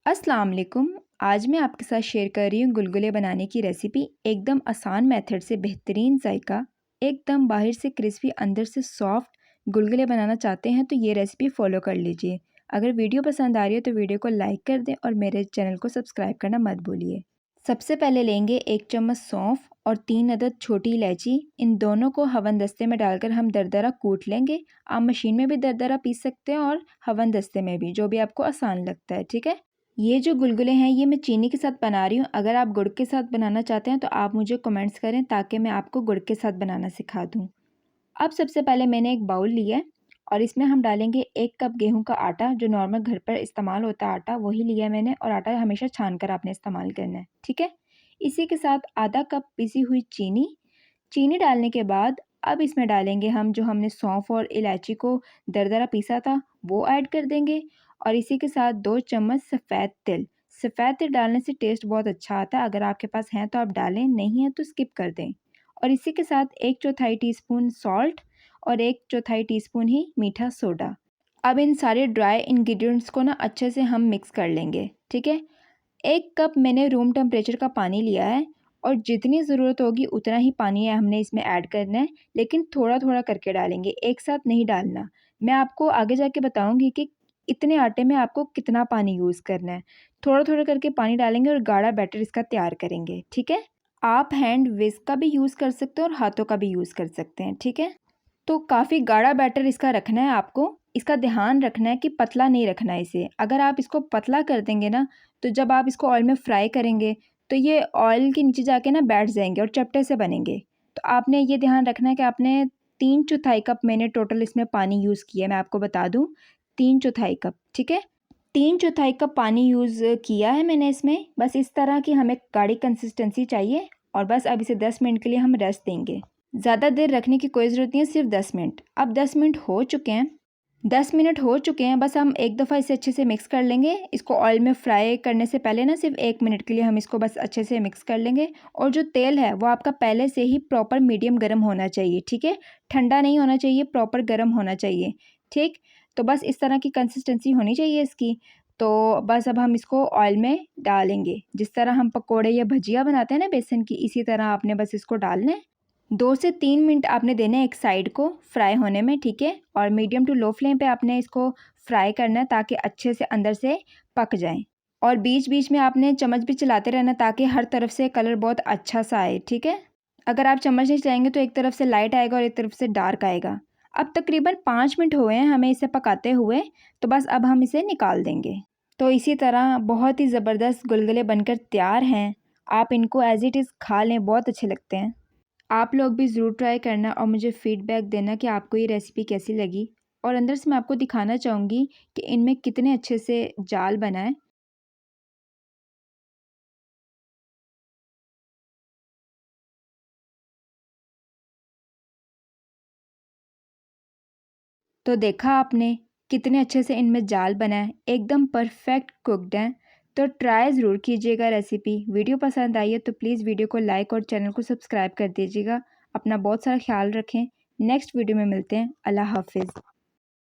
अस्सलाम वालेकुम। आज मैं आपके साथ शेयर कर रही हूँ गुलगुले बनाने की रेसिपी। एकदम आसान मेथड से बेहतरीन जायका, एकदम बाहर से क्रिस्पी अंदर से सॉफ्ट गुलगुले बनाना चाहते हैं तो ये रेसिपी फॉलो कर लीजिए। अगर वीडियो पसंद आ रही है तो वीडियो को लाइक कर दें और मेरे चैनल को सब्सक्राइब करना मत भूलिए। सबसे पहले लेंगे 1 चम्मच सौंफ और 3 अदद छोटी इलायची। इन दोनों को हवन दस्ते में डालकर हम दरदरा कूट लेंगे। आप मशीन में भी दरदरा पीस सकते हैं और हवन दस्ते में भी, जो भी आपको आसान लगता है। ठीक है। ये जो गुलगुले हैं ये मैं चीनी के साथ बना रही हूँ। अगर आप गुड़ के साथ बनाना चाहते हैं तो आप मुझे कमेंट्स करें ताकि मैं आपको गुड़ के साथ बनाना सिखा दूँ। अब सबसे पहले मैंने एक बाउल लिया है और इसमें हम डालेंगे 1 कप गेहूं का आटा, जो नॉर्मल घर पर इस्तेमाल होता है आटा वही लिया है मैंने। और आटा हमेशा छान कर आपने इस्तेमाल करना है। ठीक है। इसी के साथ आधा कप पिसी हुई चीनी। चीनी डालने के बाद अब इसमें डालेंगे हम जो हमने सौंफ और इलायची को दरदरा पीसा था वो ऐड कर देंगे। और इसी के साथ 2 चम्मच सफ़ेद तिल। सफ़ेद तिल डालने से टेस्ट बहुत अच्छा आता है। अगर आपके पास हैं तो आप डालें, नहीं है तो स्किप कर दें। और इसी के साथ 1/4 टीस्पून सॉल्ट और 1/4 टीस्पून ही मीठा सोडा। अब इन सारे ड्राई इंग्रेडिएंट्स को ना अच्छे से हम मिक्स कर लेंगे। ठीक है। 1 कप मैंने रूम टेम्परेचर का पानी लिया है और जितनी ज़रूरत होगी उतना ही पानी है हमने इसमें ऐड करना है, लेकिन थोड़ा थोड़ा करके डालेंगे, एक साथ नहीं डालना। मैं आपको आगे जाके बताऊंगी कि इतने आटे में आपको कितना पानी यूज़ करना है। थोड़ा थोड़ा करके पानी डालेंगे और गाढ़ा बैटर इसका तैयार करेंगे। ठीक है। आप हैंड विस्क का भी यूज़ कर सकते हैं और हाथों का भी यूज़ कर सकते हैं। ठीक है। तो काफ़ी गाढ़ा बैटर इसका रखना है आपको। इसका ध्यान रखना है कि पतला नहीं रखना है इसे। अगर आप इसको पतला कर देंगे ना तो जब आप इसको ऑयल में फ्राई करेंगे तो ये ऑयल के नीचे जाके ना बैठ जाएंगे और चपटे से बनेंगे। तो आपने ये ध्यान रखना है कि आपने 3/4 कप मैंने टोटल इसमें पानी यूज़ किया है। मैं आपको बता दूँ 3/4 कप। ठीक है। 3/4 कप पानी यूज़ किया है मैंने इसमें। बस इस तरह की हमें गाढ़ी कंसिस्टेंसी चाहिए और बस अब इसे 10 मिनट के लिए हम रेस्ट देंगे। ज़्यादा देर रखने की कोई ज़रूरत नहीं है, सिर्फ 10 मिनट। अब 10 मिनट हो चुके हैं। 10 मिनट हो चुके हैं। बस हम एक दफ़ा इसे अच्छे से मिक्स कर लेंगे। इसको ऑयल में फ्राई करने से पहले ना सिर्फ 1 मिनट के लिए हम इसको बस अच्छे से मिक्स कर लेंगे। और जो तेल है वो आपका पहले से ही प्रॉपर मीडियम गर्म होना चाहिए। ठीक है। ठंडा नहीं होना चाहिए, प्रॉपर गर्म होना चाहिए। ठीक। तो बस इस तरह की कंसिस्टेंसी होनी चाहिए इसकी। तो बस अब हम इसको ऑयल में डालेंगे। जिस तरह हम पकोड़े या भजिया बनाते हैं ना बेसन की, इसी तरह आपने बस इसको डालना है। 2 से 3 मिनट आपने देना है एक साइड को फ्राई होने में। ठीक है। और मीडियम टू लो फ्लेम पे आपने इसको फ्राई करना है ताकि अच्छे से अंदर से पक जाएं। और बीच बीच में आपने चम्मच भी चलाते रहना ताकि हर तरफ से कलर बहुत अच्छा सा आए। ठीक है। अगर आप चम्मच नहीं चलाएंगे तो एक तरफ से लाइट आएगा और एक तरफ से डार्क आएगा। अब तकरीबन 5 मिनट हुए हैं हमें इसे पकाते हुए, तो बस अब हम इसे निकाल देंगे। तो इसी तरह बहुत ही ज़बरदस्त गुलगुले बनकर तैयार हैं। आप इनको एज़ इट इज़ खा लें, बहुत अच्छे लगते हैं। आप लोग भी ज़रूर ट्राई करना और मुझे फ़ीडबैक देना कि आपको ये रेसिपी कैसी लगी। और अंदर से मैं आपको दिखाना चाहूँगी कि इनमें कितने अच्छे से जाल बना है। तो देखा आपने कितने अच्छे से इनमें जाल बना है, एकदम परफेक्ट कुक्ड हैं। तो ट्राई ज़रूर कीजिएगा रेसिपी। वीडियो पसंद आई है तो प्लीज़ वीडियो को लाइक और चैनल को सब्सक्राइब कर दीजिएगा। अपना बहुत सारा ख्याल रखें। नेक्स्ट वीडियो में मिलते हैं। अल्लाह हाफिज़।